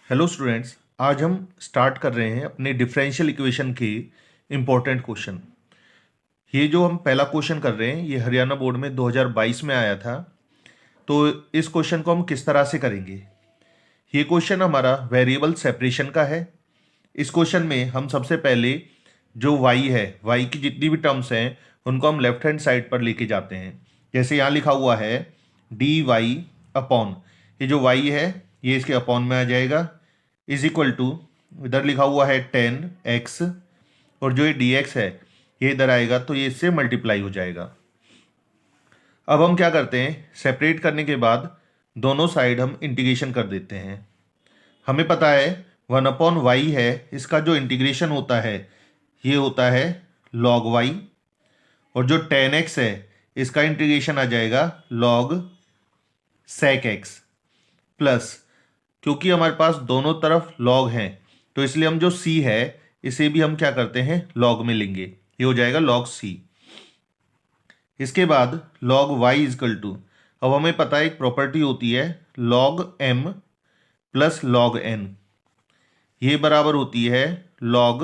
Hello students, आज हम start कर रहे हैं अपने डिफरेंशियल इक्वेशन के इम्पोर्टेंट क्वेश्चन। ये जो हम पहला क्वेश्चन कर रहे हैं ये हरियाणा बोर्ड में 2022 में आया था। तो इस क्वेश्चन को हम किस तरह से करेंगे। ये क्वेश्चन हमारा वेरिएबल सेपरेशन का है। इस क्वेश्चन में हम सबसे पहले जो y है, y की जितनी भी टर्म्स हैं उनको हम लेफ्ट हैंड साइड पर लेके जाते हैं। जैसे यहाँ लिखा हुआ है डी वाई अपॉन, ये जो y है ये इसके अपॉन में आ जाएगा, इज इक्वल टू इधर लिखा हुआ है 10x, और जो ये dx है ये इधर आएगा तो ये इससे मल्टीप्लाई हो जाएगा। अब हम क्या करते हैं, सेपरेट करने के बाद दोनों साइड हम इंटीग्रेशन कर देते हैं। हमें पता है 1/y है, इसका जो इंटीग्रेशन होता है ये होता है log y, और जो 10x है इसका इंटीग्रेशन आ जाएगा log sec x प्लस, क्योंकि हमारे पास दोनों तरफ log हैं तो इसलिए हम जो c है इसे भी हम क्या करते हैं log में लेंगे, ये हो जाएगा log c। इसके बाद log y इजकल टू, अब हमें पता है एक प्रॉपर्टी होती है log m plus log n, ये बराबर होती है log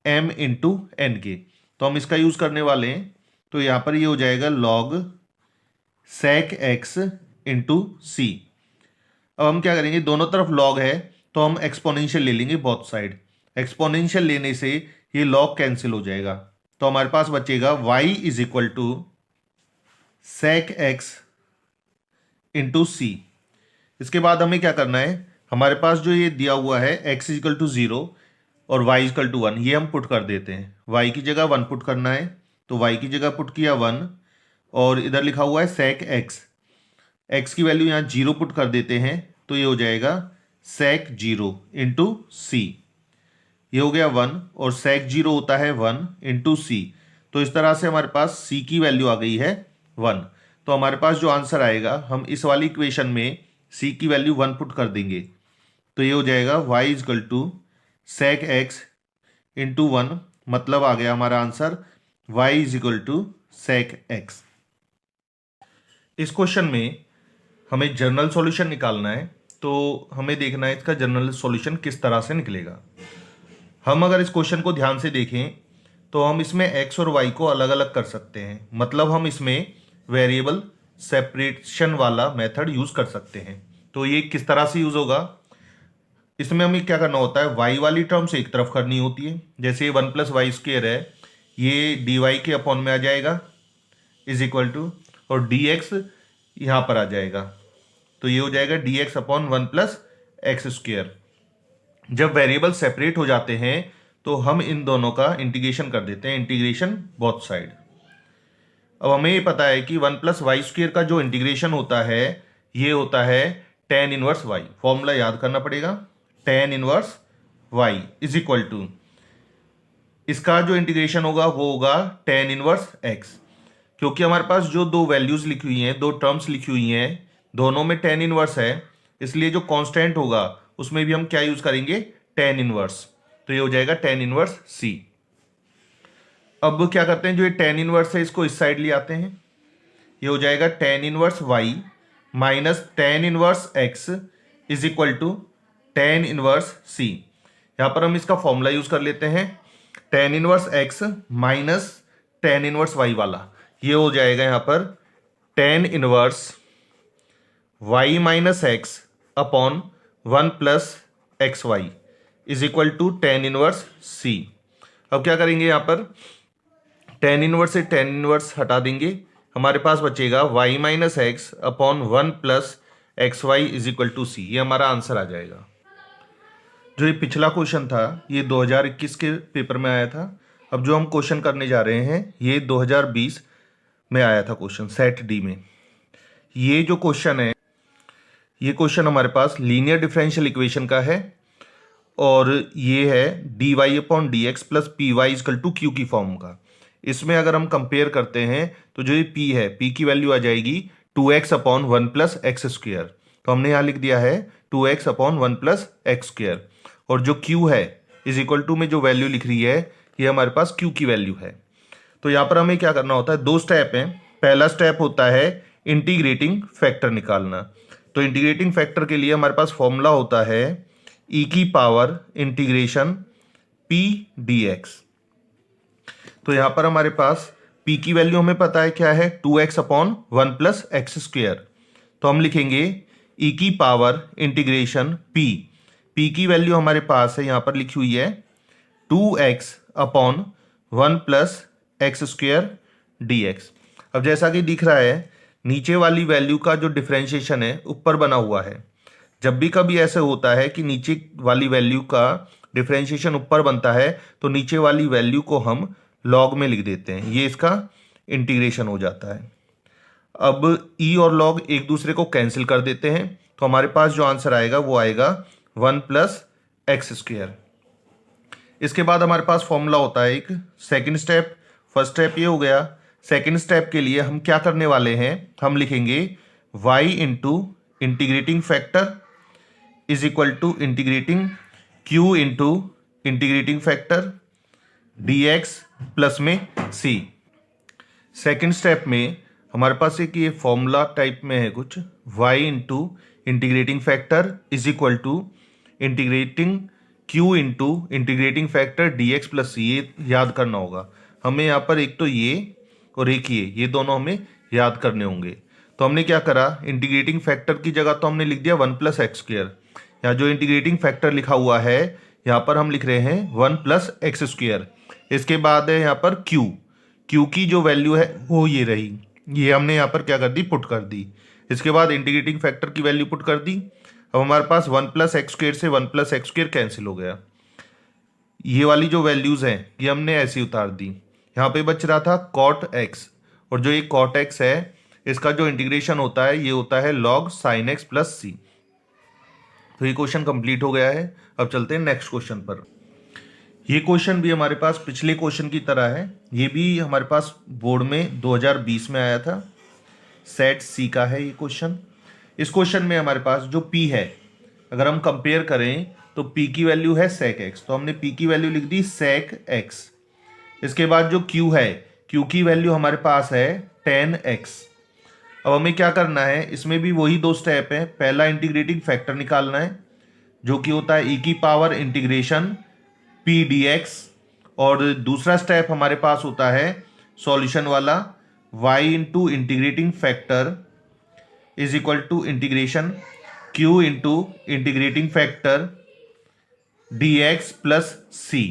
m इंटू n के। तो हम इसका यूज करने वाले हैं, तो यहाँ पर ये हो जाएगा log sec x into c। अब हम क्या करेंगे, दोनों तरफ log है तो हम एक्सपोनेंशियल ले लेंगे बोथ साइड। एक्सपोनेंशियल लेने से ये log कैंसिल हो जाएगा, तो हमारे पास बचेगा y is equal to sec x into C. इसके बाद हमें क्या करना है, हमारे पास जो ये दिया हुआ है x इजकल टू 0 और y इजकल टू 1, ये हम पुट कर देते हैं। y की जगह 1 पुट करना है तो y की जगह पुट किया 1, और इधर लिखा हुआ है sec x की वैल्यू यहाँ 0 पुट कर देते हैं तो ये हो जाएगा sec 0 इंटू सी। ये हो गया 1 और sec 0 होता है 1 इंटू सी, तो इस तरह से हमारे पास c की वैल्यू आ गई है 1। तो हमारे पास जो आंसर आएगा, हम इस वाली इक्वेशन में c की वैल्यू 1 पुट कर देंगे तो ये हो जाएगा y equal to sec x into 1, मतलब आ गया हमारा answer y is equal to sec x। इस क्वेश्चन में हमें जनरल सॉल्यूशन निकालना है, तो हमें देखना है इसका जनरल सॉल्यूशन किस तरह से निकलेगा। हम अगर इस क्वेश्चन को ध्यान से देखें तो हम इसमें x और y को अलग अलग कर सकते हैं, मतलब हम इसमें वेरिएबल सेपरेशन वाला मेथड यूज कर सकते हैं। तो ये किस तरह से यूज होगा, इसमें हमें क्या करना होता है, y वाली टर्म्स एक तरफ करनी होती है। जैसे 1 प्लस वाई स्क्वेयर है, ये डी वाई के अपॉन में आ जाएगा इज इक्वल टू, और डी एक्स यहाँ पर आ जाएगा तो ये हो जाएगा D x upon 1 plus x square. जब वेरिएबल सेपरेट हो जाते हैं तो हम इन दोनों का इंटीग्रेशन कर देते हैं, इंटीग्रेशन बोथ साइड। अब हमें ये पता है कि 1 प्लस वाई स्क्वेयर का जो इंटीग्रेशन होता है ये होता है tan इनवर्स y। फॉर्मूला याद करना पड़ेगा, tan inverse y is equal to, इसका जो इंटीग्रेशन होगा वो होगा tan इनवर्स x। क्योंकि हमारे पास जो दो वैल्यूज लिखी हुई हैं, दो टर्म्स लिखी हुई हैं, दोनों में tan इनवर्स है, इसलिए जो कांस्टेंट होगा उसमें भी हम क्या यूज करेंगे, tan इनवर्स। तो ये हो जाएगा tan इनवर्स c। अब क्या करते हैं, जो ये tan इनवर्स है इसको इस साइड ले आते हैं, ये हो जाएगा tan inverse y minus tan inverse x is equal to tan inverse c। यहां पर हम इसका फॉर्मूला यूज कर लेते हैं, tan inverse x minus tan inverse y वाला, ये हो जाएगा यहां पर tan inverse y minus x upon 1 plus x y is equal to tan inverse c। अब क्या करेंगे, यहां पर tan इनवर्स से tan इनवर्स हटा देंगे, हमारे पास बचेगा y माइनस x upon 1 plus x y is equal to C. ये हमारा आंसर आ जाएगा। जो ये पिछला क्वेश्चन था ये 2021 के पेपर में आया था। अब जो हम क्वेश्चन करने जा रहे हैं ये 2020 में आया था क्वेश्चन, सेट डी में। ये जो क्वेश्चन है ये क्वेश्चन हमारे पास लीनियर डिफरेंशियल इक्वेशन का है, और ये है D Y upon D X plus P Y equal to Q की फॉर्म का। इसमें अगर हम कंपेयर करते हैं तो जो ये p है, p की वैल्यू आ जाएगी 2x upon 1 plus x square, तो हमने यहाँ लिख दिया है 2x upon 1 plus x square, और जो q है इज इक्वल टू में जो वैल्यू लिख रही है ये हमारे पास q की वैल्यू है। तो यहाँ पर हमें क्या करना होता है, दो स्टेप हैं। पहला स्टेप होता है इंटीग्रेटिंग फैक्टर निकालना। तो इंटीग्रेटिंग फैक्टर के लिए हमारे पास फॉर्मूला होता है ई की power integration P D x. तो यहाँ पर हमारे पास p की वैल्यू हमें पता है क्या है, 2x upon 1 plus x square. तो हम लिखेंगे e की पावर इंटीग्रेशन p की वैल्यू हमारे पास है, यहाँ पर लिखी हुई है 2x upon 1 plus x square D x. अब जैसा कि दिख रहा है नीचे वाली वैल्यू का जो डिफ्रेंशिएशन है ऊपर बना हुआ है। जब भी कभी ऐसे होता है कि नीचे वाली वैल्यू का डिफ्रेंशिएशन ऊपर बनता है तो नीचे वाली वैल्यू को हम लॉग में लिख देते हैं, ये इसका इंटीग्रेशन हो जाता है। अब ई और लॉग एक दूसरे को कैंसिल कर देते हैं तो हमारे पास जो आंसर आएगा वो आएगा 1 प्लस एक्स स्क्वेयर। इसके बाद हमारे पास फॉर्मूला होता है एक सेकंड स्टेप। फर्स्ट स्टेप ये हो गया। सेकंड स्टेप के लिए हम क्या करने वाले हैं, हम लिखेंगे y into integrating factor is equal to integrating q into integrating factor dx plus में c। सेकेंड स्टेप में हमारे पास एक ये फॉर्मूला टाइप में है कुछ, y into integrating factor is equal to integrating q into integrating factor dx plus c। ये याद करना होगा हमें, यहाँ पर एक तो ये और एक ये दोनों हमें याद करने होंगे। तो हमने क्या करा, इंटीग्रेटिंग फैक्टर की जगह तो हमने लिख दिया 1 प्लस एक्स स्क्वेयर। यहाँ जो इंटीग्रेटिंग फैक्टर लिखा हुआ है यहाँ पर हम लिख रहे हैं 1 प्लस एक्स स्क्वेयर। इसके बाद है यहाँ पर q की जो वैल्यू है वो ये रही, ये हमने यहाँ पर क्या कर दी, पुट कर दी। इसके बाद इंटीग्रेटिंग फैक्टर की वैल्यू पुट कर दी। अब हमारे पास 1 प्लस एक्स स्क्वेयर से 1 प्लस एक्स स्क्वेयर कैंसिल हो गया। ये वाली जो वैल्यूज हैं ये हमने ऐसी उतार दी। यहाँ पे बच रहा था कॉट एक्स, और जो ये कॉट एक्स है इसका जो इंटीग्रेशन होता है ये होता है लॉग साइन एक्स प्लस सी। तो ये क्वेश्चन कंप्लीट हो गया है। अब चलते हैं नेक्स्ट क्वेश्चन पर। ये क्वेश्चन भी हमारे पास पिछले क्वेश्चन की तरह है, ये भी हमारे पास बोर्ड में 2020 में आया था। सेट सी का है ये क्वेश्चन। इस क्वेश्चन में हमारे पास जो p है अगर हम कंपेयर करें तो p की वैल्यू है sec x, तो हमने p की वैल्यू लिख दी sec x। इसके बाद जो q है, q की वैल्यू हमारे पास है tan x। अब हमें क्या करना है, इसमें भी वही दो स्टेप है। पहला इंटीग्रेटिंग फैक्टर निकालना है जो कि होता है e की पावर इंटीग्रेशन p dx, और दूसरा स्टेप हमारे पास होता है सॉल्यूशन वाला y into integrating factor is equal to integration q into integrating factor dx plus c।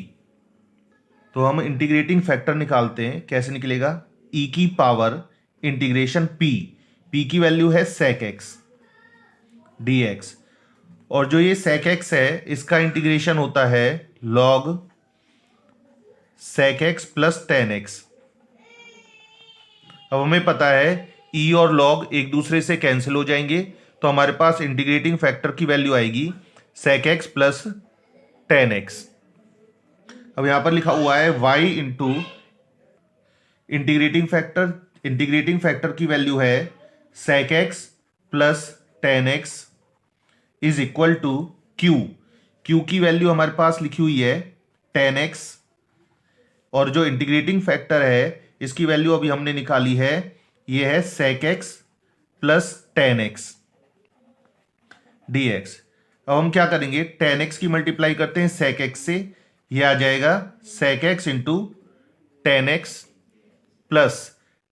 तो हम इंटीग्रेटिंग फैक्टर निकालते हैं, कैसे निकलेगा, e की पावर इंटीग्रेशन p की वैल्यू है sec x dx, और जो ये sec x है इसका इंटीग्रेशन होता है log sec x plus tan x। अब हमें पता है e और log एक दूसरे से कैंसिल हो जाएंगे तो हमारे पास इंटीग्रेटिंग फैक्टर की वैल्यू आएगी sec x plus tan x। अब यहां पर लिखा हुआ है y इंटू इंटीग्रेटिंग फैक्टर की वैल्यू है sec x plus tan x is equal to q की वैल्यू हमारे पास लिखी हुई है tan x, और जो इंटीग्रेटिंग फैक्टर है इसकी वैल्यू अभी हमने निकाली है, ये है sec x plus tan x dx। अब हम क्या करेंगे, tan x की मल्टीप्लाई करते हैं sec x से, ये आ जाएगा sec x into tan x, plus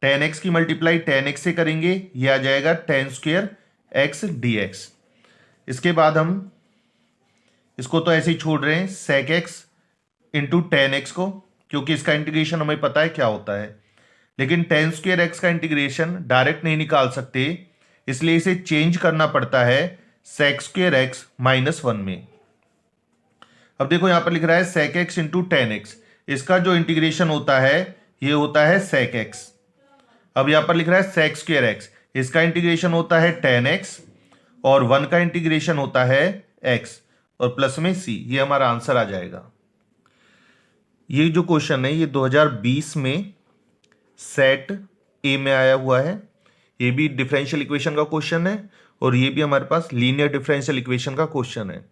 tan x की मल्टीप्लाई tan x से करेंगे, ये आ जाएगा tan स्क्वेयर x dx। इसके बाद हम इसको तो ऐसे ही छोड़ रहे हैं sec x into tan x को, क्योंकि इसका इंटीग्रेशन हमें पता है क्या होता है। लेकिन tan स्क्वेयर x का इंटीग्रेशन डायरेक्ट नहीं निकाल सकते, इसलिए इसे चेंज करना पड़ता है sec स्क्वेयर x माइनस 1 में। अब देखो यहां पर लिख रहा है sec x into tan x, इसका जो इंटीग्रेशन होता है ये होता है sec x। अब यहां पर लिख रहा है sec स्क्वेयर x, इसका इंटीग्रेशन होता है tan x, और 1 का इंटीग्रेशन होता है x, और प्लस में c। ये हमारा आंसर आ जाएगा। ये जो क्वेश्चन है ये 2020 में सेट ए में आया हुआ है। ये भी डिफरेंशियल इक्वेशन का क्वेश्चन है, और ये भी हमारे पास लीनियर डिफरेंशियल इक्वेशन का क्वेश्चन है।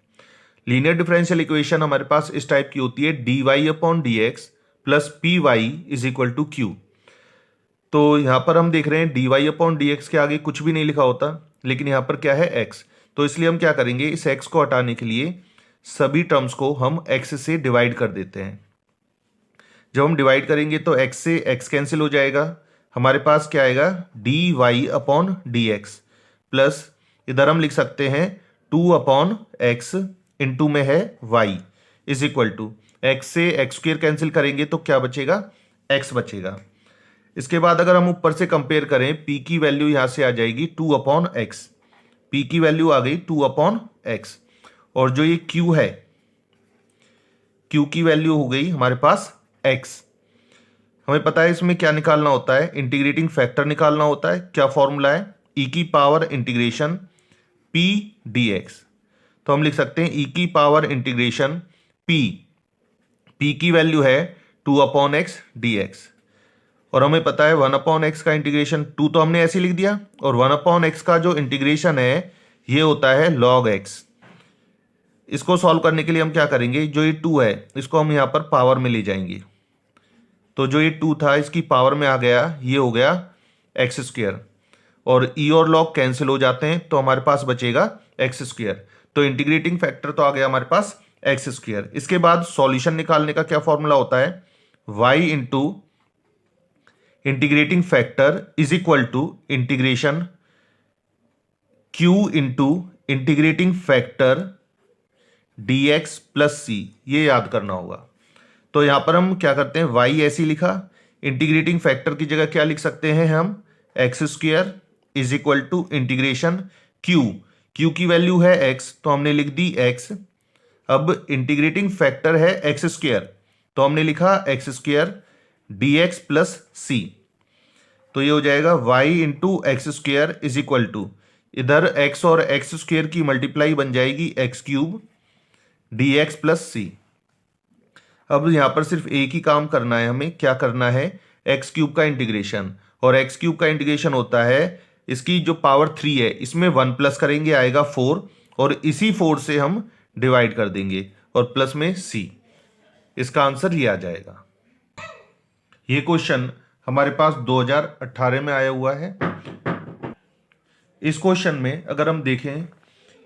लीनियर डिफरेंशियल इक्वेशन हमारे पास इस टाइप की होती है dy upon dx plus P Y is equal to Q. तो यहाँ पर हम देख रहे हैं dy अपॉन dx के आगे कुछ भी नहीं लिखा होता, लेकिन यहाँ पर क्या है x, तो इसलिए हम क्या करेंगे, इस x को हटाने के लिए सभी टर्म्स को हम x से डिवाइड कर देते हैं। जब हम डिवाइड करेंगे तो x से x कैंसिल हो जाएगा, हमारे पास क्या आएगा dy अपॉन dx प्लस इधर हम लिख सकते हैं 2 अपॉन एक्स इंटू में है y is equal to x से x स्क्वेयर कैंसिल करेंगे तो क्या बचेगा x बचेगा। इसके बाद अगर हम ऊपर से कंपेयर करें p की वैल्यू यहां से आ जाएगी 2 अपॉन एक्स, p की वैल्यू आ गई 2 अपॉन एक्स, और जो ये q है q की वैल्यू हो गई हमारे पास x। हमें पता है इसमें क्या निकालना होता है, इंटीग्रेटिंग फैक्टर निकालना होता है। क्या फॉर्मूला है e की पावर इंटीग्रेशन p dx। तो हम लिख सकते हैं e की पावर इंटीग्रेशन p की वैल्यू है 2 अपॉन एक्स dx, और हमें पता है 1 अपॉन एक्स का इंटीग्रेशन 2 तो हमने ऐसे लिख दिया, और 1 अपॉन एक्स का जो इंटीग्रेशन है ये होता है log x। इसको सॉल्व करने के लिए हम क्या करेंगे, जो ये 2 है इसको हम यहाँ पर पावर में ले जाएंगे, तो जो ये 2 था इसकी पावर में आ गया, ये हो गया एक्स स्क्वेयर, और ई और लॉग कैंसिल हो जाते हैं तो हमारे पास बचेगा एक्स स्क्वेयर। तो इंटीग्रेटिंग फैक्टर तो आ गया हमारे पास एक्स स्क्वेयर। इसके बाद सॉल्यूशन निकालने का क्या फॉर्मूला होता है, y into integrating factor is equal to integration q into integrating factor dx plus c, ये याद करना होगा। तो यहां पर हम क्या करते हैं, y ऐसे लिखा, इंटीग्रेटिंग फैक्टर की जगह क्या लिख सकते हैं हम X square is equal to integration q की वैल्यू है x तो हमने लिख दी x। अब इंटीग्रेटिंग फैक्टर है एक्स स्क्वेयर तो हमने लिखा X square dx plus c, तो ये हो जाएगा y into X square is equal to, इधर x और एक्स स्क्वेयर की मल्टीप्लाई बन जाएगी X cube dx plus c। अब यहां पर सिर्फ एक ही काम करना है, हमें क्या करना है, एक्स क्यूब का इंटीग्रेशन, और एक्स क्यूब का इंटीग्रेशन होता है इसकी जो पावर 3 है इसमें 1 प्लस करेंगे आएगा 4, और इसी 4 से हम डिवाइड कर देंगे और प्लस में c, इसका आंसर ये आ जाएगा। ये क्वेश्चन हमारे पास 2018 में आया हुआ है। इस क्वेश्चन में अगर हम देखें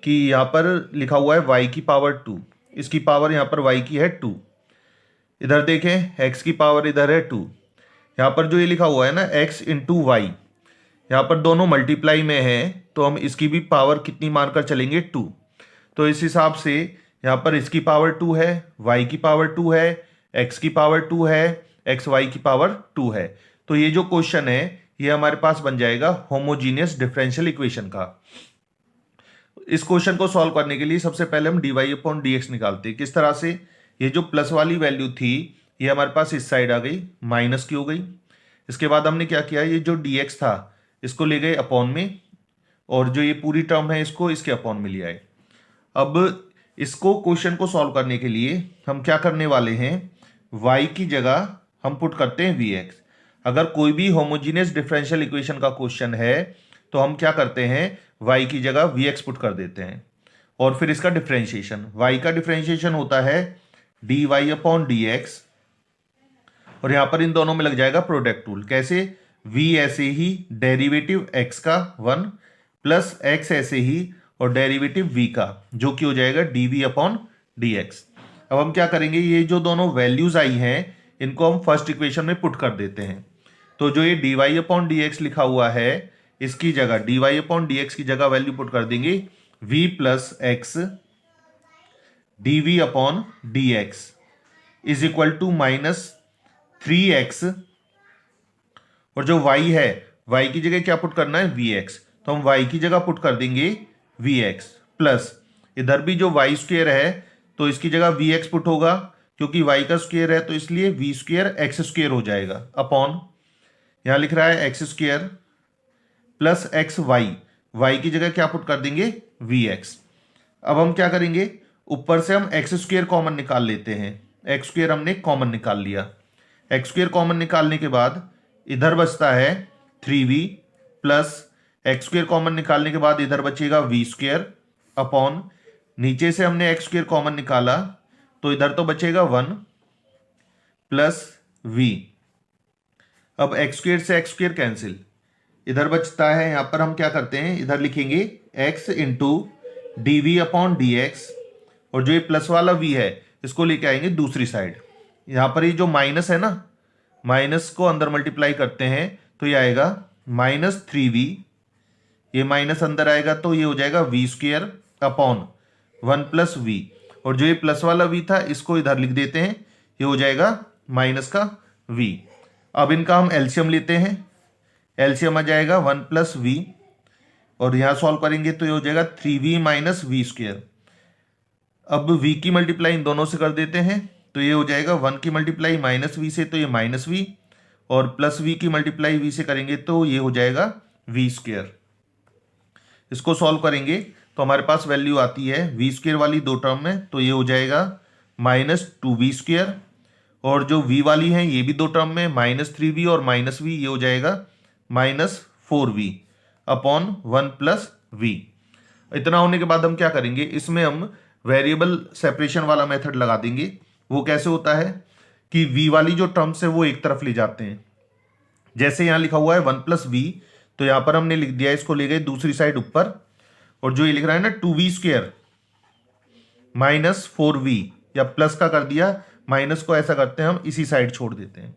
कि यहाँ पर लिखा हुआ है y की पावर 2, इसकी पावर यहाँ पर y की है 2, इधर देखें x की पावर इधर है 2, यहाँ पर जो ये लिखा हुआ है ना x इंटू वाई, यहाँ पर दोनों मल्टीप्लाई में है तो हम इसकी भी पावर कितनी मानकर चलेंगे 2। तो इस हिसाब से यहाँ पर इसकी पावर 2 है, y की पावर 2 है, x की पावर 2 है, एक्स वाई की पावर 2 है। तो ये जो क्वेश्चन है ये हमारे पास बन जाएगा होमोजीनियस डिफरेंशियल इक्वेशन का। इस क्वेश्चन को सॉल्व करने के लिए सबसे पहले हम dy अपॉन dx निकालते हैं। किस तरह से, ये जो प्लस वाली वैल्यू थी ये हमारे पास इस साइड आ गई, माइनस की हो गई। इसके बाद हमने क्या किया, ये जो dx था इसको ले गए अपॉन में, और जो ये पूरी टर्म है इसको इसके अपॉन में ले आए। अब इसको क्वेश्चन को सॉल्व करने के लिए हम क्या करने वाले हैं, y की जगह हम पुट करते हैं vx। अगर कोई भी होमोजीनियस डिफरेंशियल इक्वेशन का क्वेश्चन है तो हम क्या करते हैं, y की जगह vx पुट कर देते हैं, और फिर इसका डिफरेंशिएशन, y का डिफरेंशिएशन होता है dy अपॉन dx, और यहां पर इन दोनों में लग जाएगा प्रोडक्ट रूल। कैसे, v ऐसे ही डेरिवेटिव x का 1 प्लस x ऐसे ही और डेरिवेटिव v का, जो कि हो जाएगा dv अपॉन dx। अब हम क्या करेंगे, ये जो दोनों वैल्यूज आई हैं इनको हम फर्स्ट इक्वेशन में पुट कर देते हैं। तो जो ये dy अपॉन dx लिखा हुआ है इसकी जगह dy अपॉन dx की जगह वैल्यू पुट कर देंगे v plus X dv upon dx is equal to -3x, और जो y है y की जगह क्या पुट करना है vx, तो हम y की जगह पुट कर देंगे vx प्लस इधर भी जो y स्क्वेयर है तो इसकी जगह vx पुट होगा, क्योंकि y का स्क्वेयर है तो इसलिए v स्क्वेयर एक्स स्क्वेयर हो जाएगा, अपॉन यहां लिख रहा है X square plus x Y की जगह क्या पुट कर देंगे vx। अब हम क्या करेंगे, ऊपर से हम एक्स स्क्वेयर कॉमन निकाल लेते हैं, एक्स स्क्वेयर हमने कॉमन निकाल लिया। एक्स स्क्वेयर कॉमन निकालने के बाद इधर बचता है 3v plus x square common निकालने के बाद इधर बचेगा v स्क्वेयर अपॉन, नीचे से हमने एक्स स्क्वेयर कॉमन निकाला तो इधर तो बचेगा 1 प्लस v। अब एक्स स्क्वेयर से एक्स स्क्वेयर कैंसिल, इधर बचता है, यहां पर हम क्या करते हैं, इधर लिखेंगे x into D V upon D X और जो ये प्लस वाला v है इसको लेके आएंगे दूसरी साइड। यहाँ पर ये जो माइनस है ना, माइनस को अंदर मल्टीप्लाई करते हैं तो ये आएगा -3v, ये माइनस अंदर आएगा तो ये हो जाएगा v² अपॉन 1 + v, और जो ये प्लस वाला v था इसको इधर लिख देते हैं, ये हो जाएगा माइनस का v। अब इनका हम एलसीएम लेते हैं, एलसीएम आ जाएगा 1 + v, और यहाँ सॉल्व करेंगे तो ये हो जाएगा 3v - v²। अब v की मल्टीप्लाई इन दोनों से कर देते हैं तो ये हो जाएगा 1 की मल्टीप्लाई -v से तो ये -v, और +v की मल्टीप्लाई v से करेंगे तो ये हो जाएगा v²। इसको सॉल्व करेंगे तो हमारे पास वैल्यू आती है v² वाली दो टर्म में, तो ये हो जाएगा -2v², और जो v वाली है ये भी दो टर्म में -3v और -v, ये हो जाएगा -4v अपॉन 1 + v। इतना होने के बाद हम क्या करेंगे, इसमें हम वेरिएबल सेपरेशन वाला मेथड लगा देंगे। वो कैसे होता है कि v वाली जो टर्म्स है वो एक तरफ ले जाते हैं, जैसे यहाँ लिखा हुआ है 1 + v, तो यहाँ पर हमने लिख दिया, इसको ले गए दूसरी साइड ऊपर, और जो ये लिख रहा है ना 2v² -4v, या प्लस का कर दिया, माइनस को ऐसा करते हैं हम इसी साइड छोड़ देते हैं।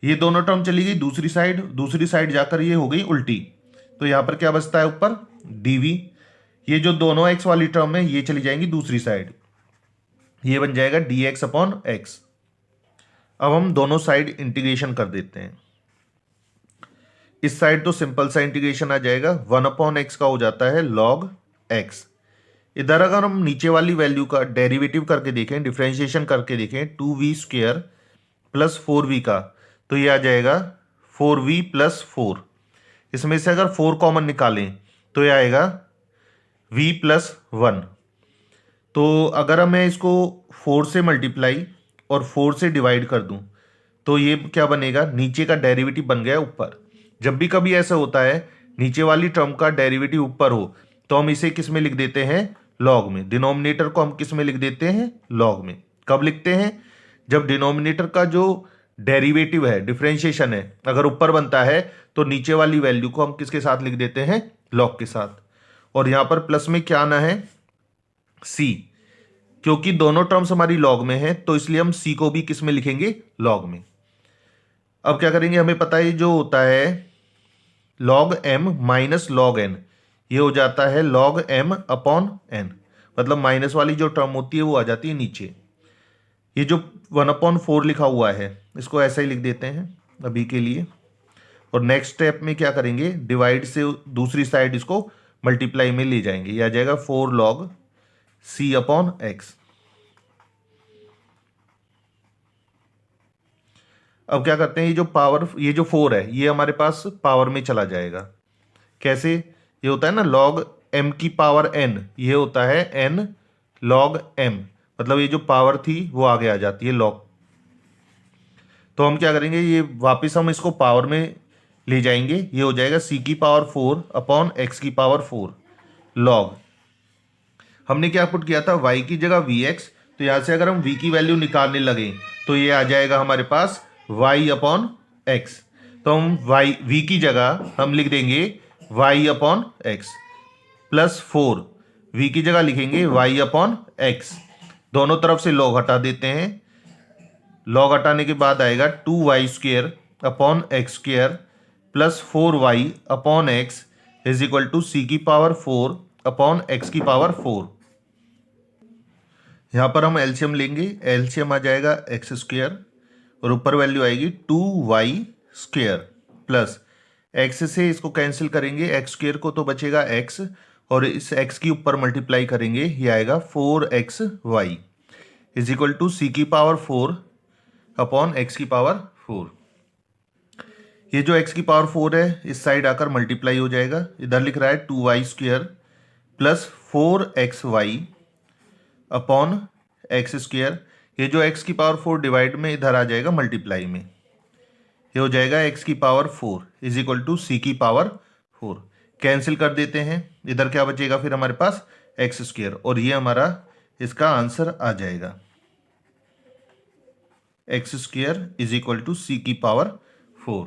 ये दोनों टर्म चली गई दूसरी साइड, दूसरी साइड जाकर ये हो गई उल्टी, तो यहाँ पर क्या बचता है ऊपर dv। ये जो दोनों x वाली टर्म है ये चली जाएंगी दूसरी साइड, ये बन जाएगा dx अपॉन x। अब हम दोनों साइड इंटीग्रेशन कर देते हैं। इस साइड तो सिंपल सा इंटीग्रेशन आ जाएगा, 1/x का हो जाता है log x। इधर अगर हम नीचे वाली वैल्यू का डेरिवेटिव करके देखें, डिफरेंशिएशन करके देखें 2v² + 4v का, तो ये आ जाएगा 4v + 4। इसमें से अगर 4 कॉमन निकालें तो ये आएगा v + 1। तो अगर मैं इसको 4 से मल्टीप्लाई और 4 से डिवाइड कर दूं तो ये क्या बनेगा, नीचे का डेरिवेटिव बन गया ऊपर। जब भी कभी ऐसा होता है नीचे वाली टर्म का डेरिवेटिव ऊपर हो तो हम इसे किस में लिख देते हैं, लॉग में। डिनोमिनेटर को हम किस में लिख देते हैं, लॉग में। कब लिखते हैं, जब डिनोमिनेटर का जो डेरिवेटिव है, डिफरेंशिएशन है, अगर ऊपर बनता है तो नीचे वाली वैल्यू को हम किसके साथ लिख देते हैं, लॉग के साथ। और यहां पर प्लस में क्या आना है, c, क्योंकि दोनों टर्म्स हमारी लॉग में है तो इसलिए हम c को भी किस में लिखेंगे, लॉग में। अब क्या करेंगे, हमें पता है जो होता है log m - log n, ये हो जाता है log m अपॉन n, मतलब माइनस वाली जो टर्म होती है वो आ जाती है नीचे। ये जो 1/4 लिखा हुआ है इसको ऐसा ही लिख देते हैं अभी के लिए। और नेक्स्ट स्टेप में क्या करेंगे, डिवाइड से दूसरी साइड इसको मल्टीप्लाई में ले जाएंगे, ये आ जाएगा 4 log c अपॉन x। अब क्या करते हैं, ये जो पावर, ये जो 4 है ये हमारे पास पावर में चला जाएगा। कैसे, ये होता है ना log m की पावर n, ये होता है n log m, मतलब ये जो पावर थी वो आगे आ जाती है log। तो हम क्या करेंगे, ये वापस हम इसको पावर में ले जाएंगे, ये हो जाएगा c की पावर 4 अपॉन x की पावर 4 log। हमने क्या पुट किया था, y की जगह vx, तो यहां से अगर हम v की वैल्यू निकालने लगे तो ये आ जाएगा हमारे पास y अपॉन x। तो हम v की जगह हम लिख देंगे y upon x plus 4, v की जगह लिखेंगे y अपॉन x। दोनों तरफ से log हटा देते हैं, log हटाने के बाद आएगा 2y² upon x² plus 4y upon x is equal to c की पावर 4 अपॉन x की पावर 4। यहां पर हम एलसीएम लेंगे, एलसीएम आ जाएगा x² और ऊपर वैल्यू आएगी 2y² प्लस x से इसको कैंसिल करेंगे, x² को तो बचेगा x, और इस x की ऊपर मल्टीप्लाई करेंगे, ये आएगा 4xy is equal to c की पावर 4 अपॉन x की पावर 4। ये जो x की पावर 4 है इस साइड आकर मल्टीप्लाई हो जाएगा, इधर लिख रहा है 2y² plus 4xy upon x²। ये जो x की पावर 4 डिवाइड में इधर आ जाएगा मल्टीप्लाई में, ये हो जाएगा x की power 4 is equal to c की पावर 4। कैंसिल कर देते हैं, इधर क्या बचेगा फिर हमारे पास x², और ये हमारा इसका आंसर आ जाएगा x² is equal to c की पावर 4।